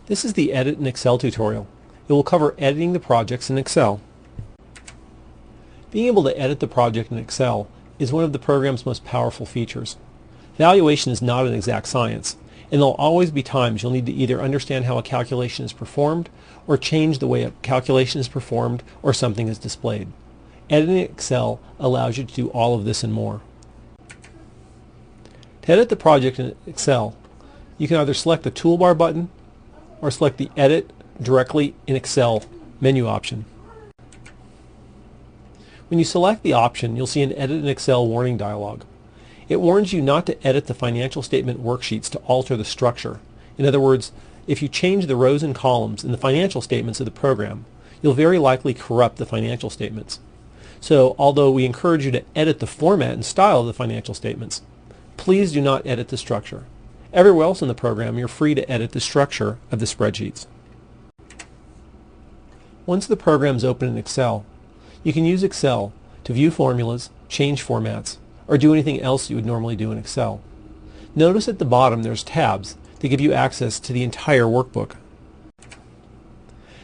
This is the Edit in Excel tutorial. It will cover editing the projects in Excel. Being able to edit the project in Excel is one of the program's most powerful features. Valuation is not an exact science, and there will always be times you'll need to either understand how a calculation is performed or change the way a calculation is performed or something is displayed. Editing Excel allows you to do all of this and more. To edit the project in Excel, you can either select the Toolbar button or select the Edit Directly in Excel menu option. When you select the option, you'll see an Edit in Excel warning dialog. It warns you not to edit the financial statement worksheets to alter the structure. In other words, if you change the rows and columns in the financial statements of the program, you'll very likely corrupt the financial statements. So, although we encourage you to edit the format and style of the financial statements, please do not edit the structure. Everywhere else in the program, you're free to edit the structure of the spreadsheets. Once the program is open in Excel, you can use Excel to view formulas, change formats, or do anything else you would normally do in Excel. Notice at the bottom there's tabs that give you access to the entire workbook.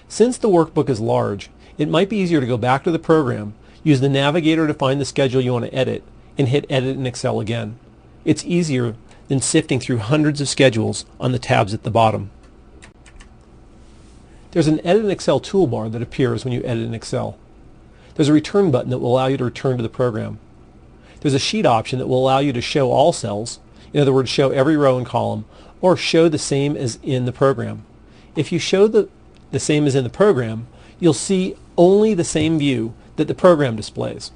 Since the workbook is large, it might be easier to go back to the program, use the navigator to find the schedule you want to edit, and hit Edit in Excel again. It's easier than sifting through hundreds of schedules on the tabs at the bottom. There's an Edit in Excel toolbar that appears when you edit in Excel. There's a return button that will allow you to return to the program. There's a sheet option that will allow you to show all cells, in other words, show every row and column, or show the same as in the program. If you show the same as in the program, you'll see only the same view that the program displays.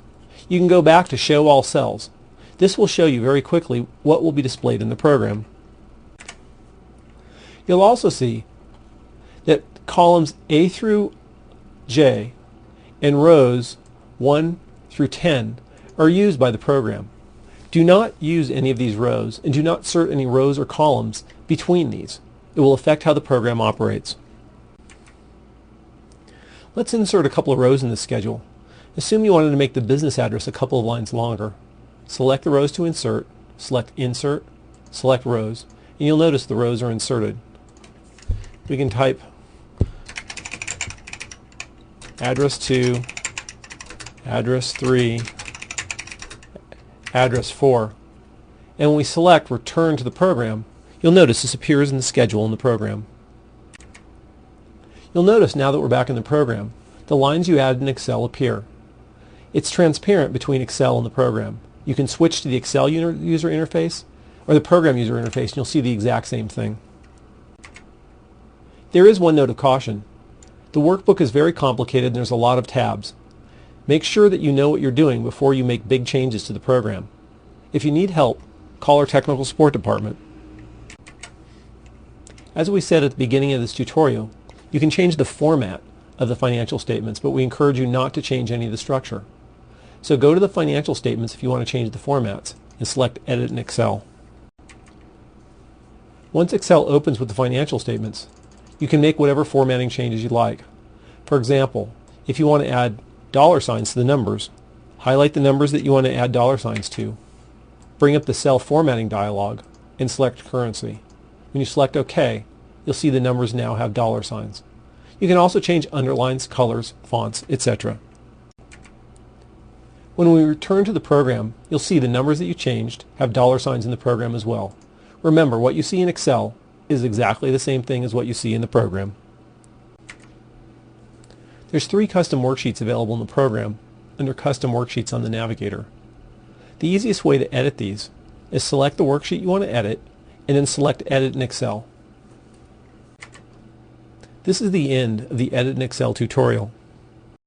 You can go back to Show All Cells. This will show you very quickly what will be displayed in the program. You'll also see that columns A through J and rows 1 through 10 are used by the program. Do not use any of these rows and do not insert any rows or columns between these. It will affect how the program operates. Let's insert a couple of rows in this schedule. Assume you wanted to make the business address a couple of lines longer. Select the rows to insert, select Insert, select Rows, and you'll notice the rows are inserted. We can type address 2, address 3, address 4, and when we select Return to the program, you'll notice this appears in the schedule in the program. You'll notice now that we're back in the program, the lines you added in Excel appear. It's transparent between Excel and the program. You can switch to the Excel user interface or the program user interface and you'll see the exact same thing. There is one note of caution. The workbook is very complicated and there's a lot of tabs. Make sure that you know what you're doing before you make big changes to the program. If you need help, call our technical support department. As we said at the beginning of this tutorial, you can change the format of the financial statements, but we encourage you not to change any of the structure. So go to the financial statements if you want to change the formats and select Edit in Excel. Once Excel opens with the financial statements, you can make whatever formatting changes you'd like. For example, if you want to add dollar signs to the numbers, highlight the numbers that you want to add dollar signs to, bring up the cell formatting dialog, and select currency. When you select OK, you'll see the numbers now have dollar signs. You can also change underlines, colors, fonts, etc. When we return to the program, you'll see the numbers that you changed have dollar signs in the program as well. Remember, what you see in Excel is exactly the same thing as what you see in the program. There's 3 custom worksheets available in the program under Custom Worksheets on the Navigator. The easiest way to edit these is select the worksheet you want to edit and then select Edit in Excel. This is the end of the Edit in Excel tutorial.